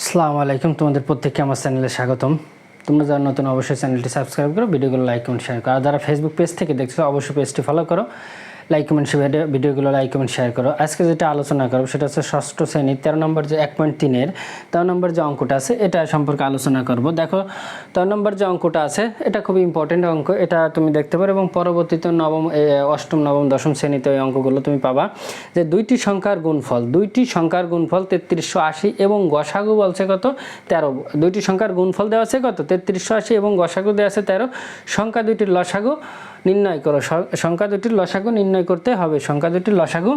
আসসালামু আলাইকুম, তোমাদের প্রত্যেককে আমার চ্যানেলে স্বাগতম। তোমরা যারা নতুন অবশ্যই চ্যানেলটি সাবস্ক্রাইব করো, ভিডিওগুলো লাইক কমেন্ট শেয়ার করো। আর যারা ফেসবুক পেজ থেকে দেখছো অবশ্যই পেজটি ফলো করো, লাইক কমেন্ট ভিডিওগুলো লাইক কমেন্ট শেয়ার করো। আজকে যেটা আলোচনা করব সেটা হচ্ছে ষষ্ঠ শ্রেণীর 13 নম্বর যে 1.3-এর 13 নম্বর যে অঙ্কটা আছে এটা সম্পর্কে আলোচনা করব। দেখো 13 নম্বর যে অঙ্কটা আছে এটা খুবই ইম্পর্টেন্ট অঙ্ক, এটা তুমি দেখতে পারো এবং পরবর্তীতে অষ্টম নবম দশম শ্রেণীতে এই অঙ্কগুলো তুমি পাবা। যে দুইটি সংখ্যার গুণফল 3380 এবং গসাগু বলছে কত 13। দুইটি সংখ্যার গুণফল দেওয়া আছে কত 3380 এবং গসাগু দেওয়া আছে 13। সংখ্যা দুইটির লসাগু নির্ণয় করো। সংখ্যা দুটির লসাগু নির্ণয় করতে হবে। সংখ্যা দুটির লসাগু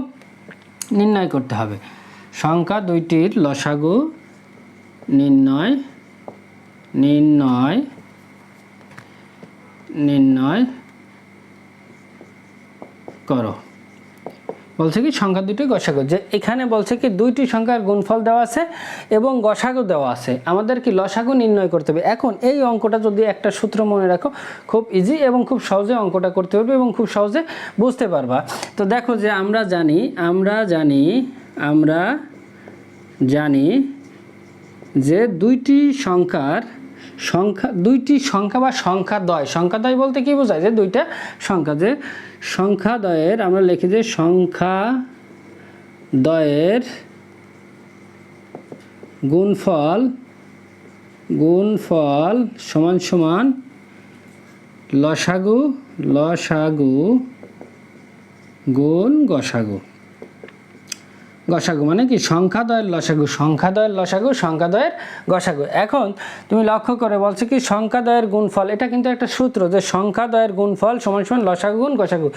নির্ণয় করতে হবে। সংখ্যা দুইটির লসাগু নির্ণয় করো। বলছে কি সংখ্যা দুটি গসাগু, যে এখানে বলছে কি দুইটি সংখ্যার গুণফল দেওয়া আছে এবং গসাগু দেওয়া আছে, আমাদের কি লসাগু নির্ণয় করতে হবে। এখন এই অঙ্কটা যদি একটা সূত্র মনে রাখো, খুব ইজি এবং খুব সহজে অঙ্কটা করতে পারবে এবং খুব সহজে বুঝতে পারবা। তো দেখো যে আমরা জানি যে দুইটি সংখ্যা বা সংখ্যাদ্বয় বলতে কি বোঝায়, যে দুইটা সংখ্যা, যে সংখ্যাদ্বয়ের আমরা লিখি যে সংখ্যাদ্বয়ের গুণফল সমান সমান লসাগু গুণ গসাগু মানে কি সংখ্যাদ্বয়ের গসাগু। এখন তুমি লক্ষ্য করে বলছো কি সংখ্যাদ্বয়ের গুণফল, এটা কিন্তু একটা সূত্র যে সংখ্যাদ্বয়ের গুণফল সমান সমান লসাগু গুণ গসাগু।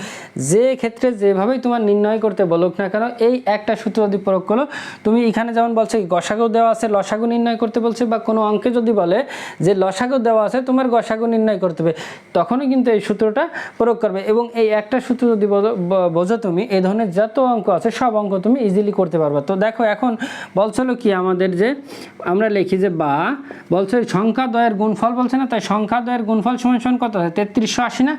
যে ক্ষেত্রে যেভাবেই তোমার নির্ণয় করতে বলুক না কেন, এই একটা সূত্র যদি প্রয়োগ করো, তুমি এখানে যেমন বলছে কি গসাগু দেওয়া আছে লসাগু নির্ণয় করতে বলছে, বা কোনো অঙ্কে যদি বলে যে লসাগু দেওয়া আছে তোমার গসাগু নির্ণয় করতে হবে, তখনই কিন্তু এই সূত্রটা প্রয়োগ করবে। এবং এই একটা সূত্র যদি বোঝো তুমি, এই ধরনের যত অঙ্ক আছে সব অঙ্ক তুমি ইজিলি করতে পারবা। তো দেখো এখন বলছিল কি আমাদের, যে আমরা লিখি যে বা বলছে সংখ্যাদ্বয়ের গুণফল বলছে না, তাই সংখ্যাদ্বয়ের গুণফল সমান সমান কত হয় 3380 না।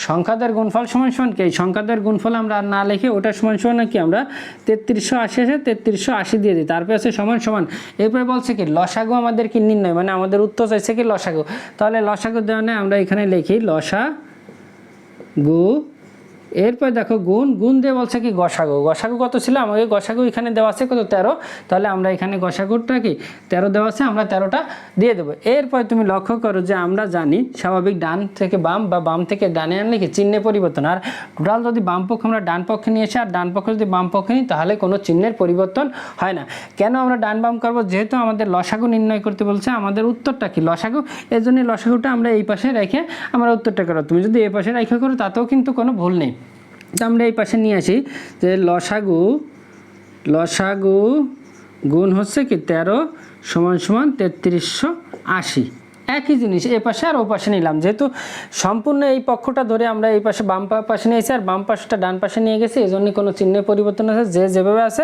সংখ্যাদ্বয়ের গুণফল সমান সমান কি, সংখ্যাদ্বয়ের গুণফল আমরা আর না লিখে ওটা সমান সমান কি আমরা 3380 আছে 3380 দিয়ে দিই, তারপরে আছে সমান সমান। এরপরে বলছে কি লসাগু আমাদের কি নির্ণয়, মানে আমাদের উত্তর চাইছে কি লসাগু। তাহলে লসাগু দেওয়া নেই, আমরা এখানে লিখি লসাগু। এরপর দেখো গুণ দিয়ে বলছে কি গসাগু কত ছিল, আমাকে গসাগু এখানে দেওয়া আছে কত 13, তাহলে আমরা এখানে গসাগুটা কি 13 দেওয়া আছে, আমরা 13টা দিয়ে দেবো। এরপর তুমি লক্ষ্য করো যে আমরা জানি স্বাভাবিক ডান থেকে বাম বা বাম থেকে ডানে আনলে কি চিহ্নে পরিবর্তন, আর টোটাল যদি বাম পক্ষ আমরা ডান পক্ষে নিয়ে এসে আর ডান পক্ষ যদি বাম পক্ষে নিই তাহলে কোনো চিহ্নের পরিবর্তন হয় না। কেন আমরা ডান বাম করবো, যেহেতু আমাদের লসাগু নির্ণয় করতে বলছে, আমাদের উত্তরটা কি লসাগু, এর জন্য লসাগুটা আমরা এই পাশে রেখে আমরা উত্তরটা করো। তুমি যদি এই পাশে রেখে করো তাতেও কিন্তু কোনো ভুল নেই। তো আমরা এই পাশে নিয়ে আসি যে লসাগু গুণ হচ্ছে কি 13 সমান সমান 3380। একই জিনিস এ পাশে আর ও পাশে নিলাম, যেহেতু সম্পূর্ণ এই পক্ষটা ধরে আমরা এই পাশে বাম পাশে নিয়েছি আর বাম পাশটা ডান পাশে নিয়ে গেছি, এই জন্য কোনো চিহ্নের পরিবর্তন আছে, যে যেভাবে আছে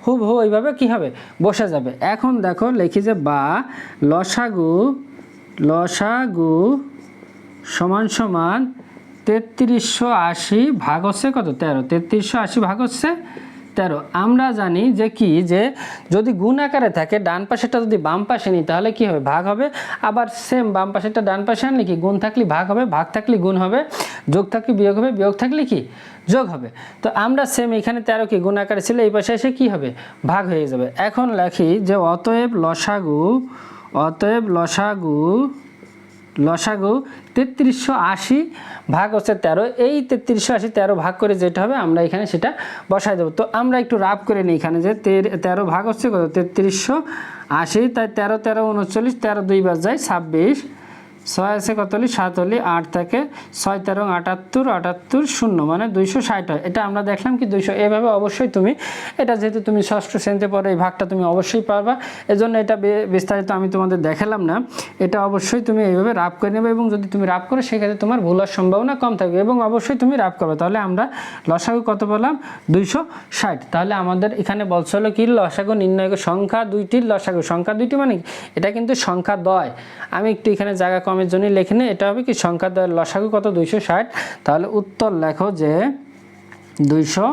হুবহু ওইভাবে কী হবে বসে যাবে। এখন দেখো লিখি যে বা লসাগু সমান সমান 3380 ভাগ হচ্ছে কত 13, 3380 ভাগ হচ্ছে 13। আমরা জানি যে কি, যে যদি গুণ আকারে থাকে ডান পাশেটা যদি বাম পাশে নিই তাহলে কি হবে ভাগ হবে, আবার সেম বাম পাশেটা ডান পাশে আনলে কি গুণ থাকলে ভাগ হবে, ভাগ থাকলে গুণ হবে, যোগ থাকলে বিয়োগ হবে, বিয়োগ থাকলে কি যোগ হবে। তো আমরা সেম এখানে 13 কি গুণ আকারে ছিল, এই পাশে এসে কি হবে ভাগ হয়ে যাবে। এখন লিখি যে অতএব লসাগু 3380 ভাগ হচ্ছে 13। এই 3380 13 ভাগ করে যেটা হবে আমরা এখানে সেটা বসাই দেবো। তো আমরা একটু রাফ করে নিই এখানে, যে 13 ভাগ হচ্ছে কত 3380, তাই 13 13 39, 13 2 বার যায় 26, 6 আছে কত হলি 7 হলি 8 থাকে 6 13 78 0 মানে 260 হয়। এটা আমরা দেখলাম কি 200। এভাবে অবশ্যই তুমি এটা, যেহেতু তুমি ষষ্ঠ শ্রেণীতে পড়ো, এই ভাগটা তুমি অবশ্যই পারবা, এজন্য এটা বিস্তারিত আমি তোমাদের দেখালাম না। এটা অবশ্যই তুমি এইভাবে রাফ করে নেবে, এবং যদি তুমি রাফ করো সেক্ষেত্রে তোমার ভুল হওয়ার সম্ভাবনা কম থাকবে, এবং অবশ্যই তুমি রাফ করবে। তাহলে আমরা লসাগু কত বললাম 260। তাহলে আমাদের এখানে বলছে হলো কি লসাগু নির্ণয় সংখ্যা দুইটির লসাগু, সংখ্যা দুইটি মানে এটা কিন্তু সংখ্যা দ্বয়, আমি একটু এখানে জায়গা কমের জন্য লিখে নিই, এটা হবে কি সংখ্যা দ্বয়ের লসাগু কত 260। তাহলে উত্তর লেখো যে 260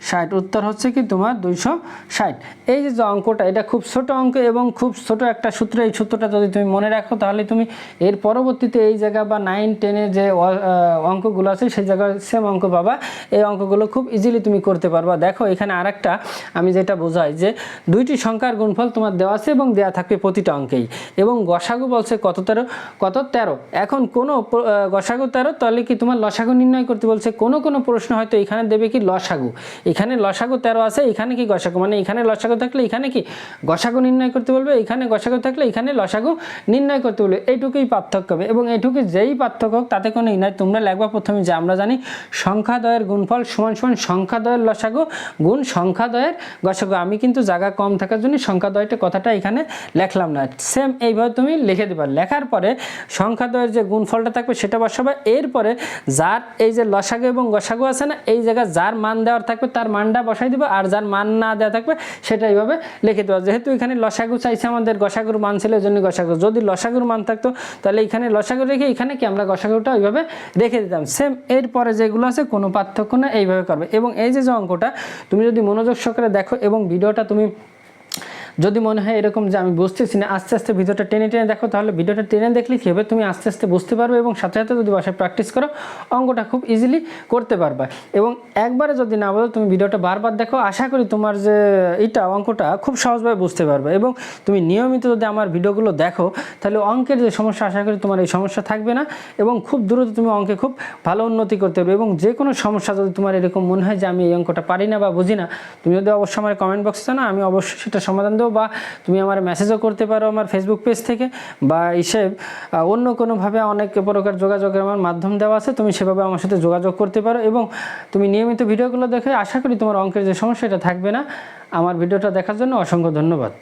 260, উত্তর হচ্ছে কি তোমার 260। এই যে অঙ্কটা, এটা খুব ছোট অঙ্ক এবং খুব ছোট একটা সূত্র। এই সূত্রটা যদি তুমি মনে রাখো তাহলে তুমি এর পরবর্তীতে এই জায়গা বা 9, 10 যে অঙ্কগুলো আছে সেই জায়গায় সেম অঙ্ক পাবা। এই অঙ্কগুলো খুব ইজিলি তুমি করতে পারবা। দেখো এখানে আরেকটা আমি যেটা বোঝাই যে দুইটি সংখ্যার গুণফল তোমার দেওয়া আছে এবং দেওয়া থাকবে প্রতিটা অঙ্কেই, এবং গসাগু বলছে কত 13। এখন কোনো গসাগু 13, তাহলে কি তোমার লসাগু নির্ণয় করতে বলছে। কোনো প্রশ্ন হয়তো এখানে দেবে কি লসাগু, এখানে লসাগু 13 আছে, এখানে কি গসাগু, মানে এখানে লসাগু থাকলে এখানে কি গসাগু নির্ণয় করতে বলবে, এখানে গসাগু থাকলে এখানে লসাগু নির্ণয় করতে বলবে। এইটুকুই পার্থক্য হবে, এবং এইটুকু যেই পার্থক্য হোক তাতে কোনো নাই। তোমরা লিখবা প্রথমে যে আমরা জানি সংখ্যাদ্বয়ের গুণফল সমান সংখ্যাদ্বয়ের লসাগু গুণ সংখ্যাদ্বয়ের গসাগু। আমি কিন্তু জায়গা কম থাকার জন্য সংখ্যাদ্বয়টা কথাটা এখানে লেখলাম না। সেম এইভাবে তুমি লিখে দেবা। লেখার পরে সংখ্যাদ্বয়ের যে গুণফলটা থাকবে সেটা বসাবে। এরপরে যার এই যে লসাগু এবং গসাগু আছে না, এই জায়গায় যার মান দেওয়ার থাকবে তার মানটা বসাই দিবা, আর যার মান না দেওয়া থাকবে সেটা এইভাবে লিখে দেওয়া। যেহেতু এখানে লসাগু চাইছে, আমাদের গসাগুর মান ছিল, এই জন্য গসাগু। যদি লসাগুর মান থাকতো তাহলে এখানে লসাগু রেখে এখানে কি আমরা গসাগুটা ওইভাবে রেখে দিতাম। সেম এরপরে যেগুলো আছে কোনো পার্থক্য না, এইভাবে করবে। এবং এই যে অঙ্কটা তুমি যদি মনোযোগ সহকারে দেখো এবং ভিডিওটা তুমি যদি মনে হয় এরকম যে আমি বুঝতেছি না, আস্তে আস্তে ভিডিওটা টেনে দেখো, তাহলে ভিডিওটা টেনে দেখলে কী হবে, তুমি আস্তে আস্তে বুঝতে পারবে এবং সাথে সাথে যদি বাসায় প্র্যাকটিস করো অঙ্কটা খুব ইজিলি করতে পারবা। এবং একবারে যদি না বলো, তুমি ভিডিওটা বারবার দেখো, আশা করি তোমার যে এইটা অঙ্কটা খুব সহজভাবে বুঝতে পারবে। এবং তুমি নিয়মিত যদি আমার ভিডিওগুলো দেখো তাহলে অঙ্কের যে সমস্যা, আশা করি তোমার এই সমস্যা থাকবে না এবং খুব দ্রুত তুমি অঙ্কে খুব ভালো উন্নতি করতে পারবে। এবং যে কোনো সমস্যা যদি তোমার এরকম মনে হয় যে আমি এই অঙ্কটা পারি না বা বুঝি না, তুমি যদি অবশ্যই আমার কমেন্ট বক্সে জানা, আমি অবশ্যই সেটা সমাধান দেবো। বা তুমি আমার মেসেজও করতে পারো আমার ফেসবুক পেজ থেকে, বা হিসেব অন্য কোনোভাবে অনেক প্রকার যোগাযোগের আমার মাধ্যম দেওয়া আছে, তুমি সেভাবে আমার সাথে যোগাযোগ করতে পারো। এবং তুমি নিয়মিত ভিডিওগুলো দেখে আশা করি তোমার অঙ্কের যে সমস্যা এটা থাকবে না। আমার ভিডিওটা দেখার জন্য অসংখ্য ধন্যবাদ।